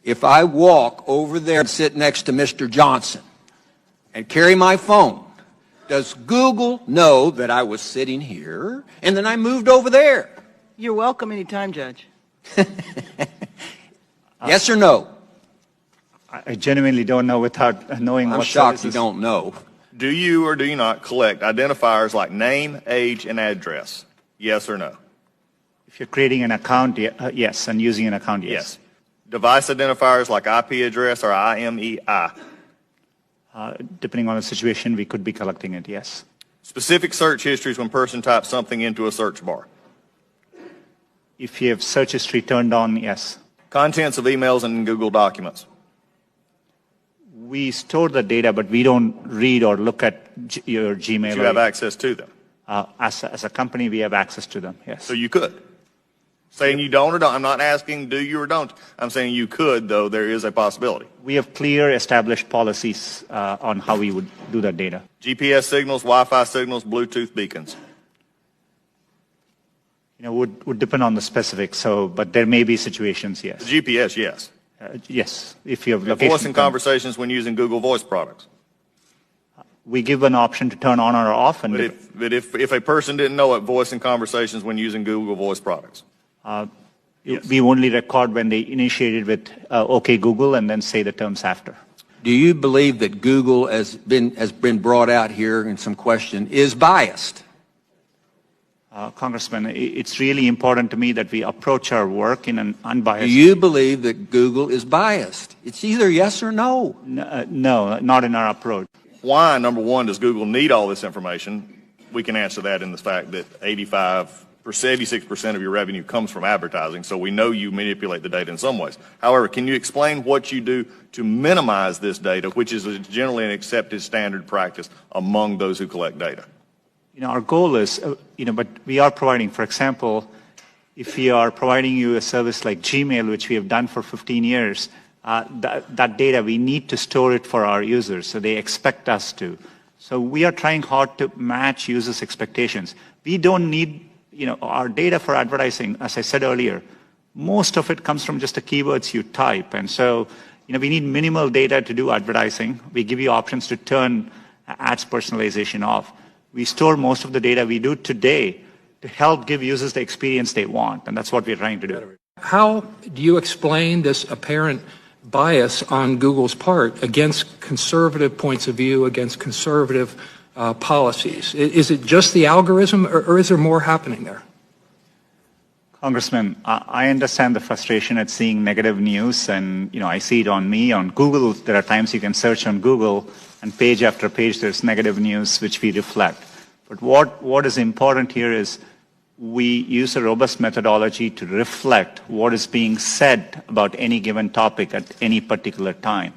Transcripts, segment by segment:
if I walk over there and sit next to Mr. Johnson and carry my phone, does Google know that I was sitting here and then I moved over there? You're welcome anytime, Judge. Yes or no? I genuinely don't know without knowing I'm what shocked services. you don't know. Do you or do you not collect identifiers like name, age, and address? Yes or no? If you're creating an account, yes, and using an account, yes. Yes. Device identifiers like IP address or IMEI? Depending on the situation, we could be collecting it, yes. Specific search histories when a person types something into a search bar? If you have search history turned on, yes. Contents of emails and Google documents? We store the data, but we don't read or look at your Gmail. But you have access to them? As a company, we have access to them, yes. So you could? Saying you don't or don't. I'm not asking do you or don't. I'm saying you could, though there is a possibility. We have clear established policies on how we would do that data. GPS signals, Wi-Fi signals, Bluetooth beacons? Would depend on the specifics, but there may be situations, yes. The GPS, yes. Yes, if you have And location. voice and conversations when using Google Voice products? We give an option to turn on or off. And But if a person didn't know it, voice and conversations when using Google Voice products? Yes. We only record when they initiated with OK Google and then say the terms after. Do you believe that Google has been brought out here in some question is biased? Congressman, it's really important to me that we approach our work in an unbiased Do you believe that Google is biased? It's either yes or no. No, not in our approach. Why, number one, does Google need all this information? We can answer that in the fact that 86% of your revenue comes from advertising, so we know you manipulate the data in some ways. However, can you explain what you do to minimize this data, which is generally an accepted standard practice among those who collect data? Our goal is, but we are providing, for example, if we are providing you a service like Gmail, which we have done for 15 years, that data, we need to store it for our users, so they expect us to. So we are trying hard to match users' expectations. We don't need, our data for advertising, as I said earlier, most of it comes from just the keywords you type. And so, we need minimal data to do advertising. We give you options to turn ads personalization off. We store most of the data we do today to help give users the experience they want, and that's what we're trying to do. How do you explain this apparent bias on Google's part against conservative points of view, against conservative policies? Is it just the algorithm, or is there more happening there? Congressman, I understand the frustration at seeing negative news, and I see it on me. On Google, there are times you can search on Google, and page after page there's negative news which we reflect. But what is important here is we use a robust methodology to reflect what is being said about any given topic at any particular time.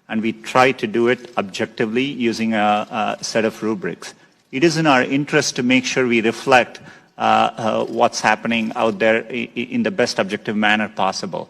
And we try to do it objectively using a set of rubrics. It is in our interest to make sure we reflect what's happening out there in the best objective manner possible.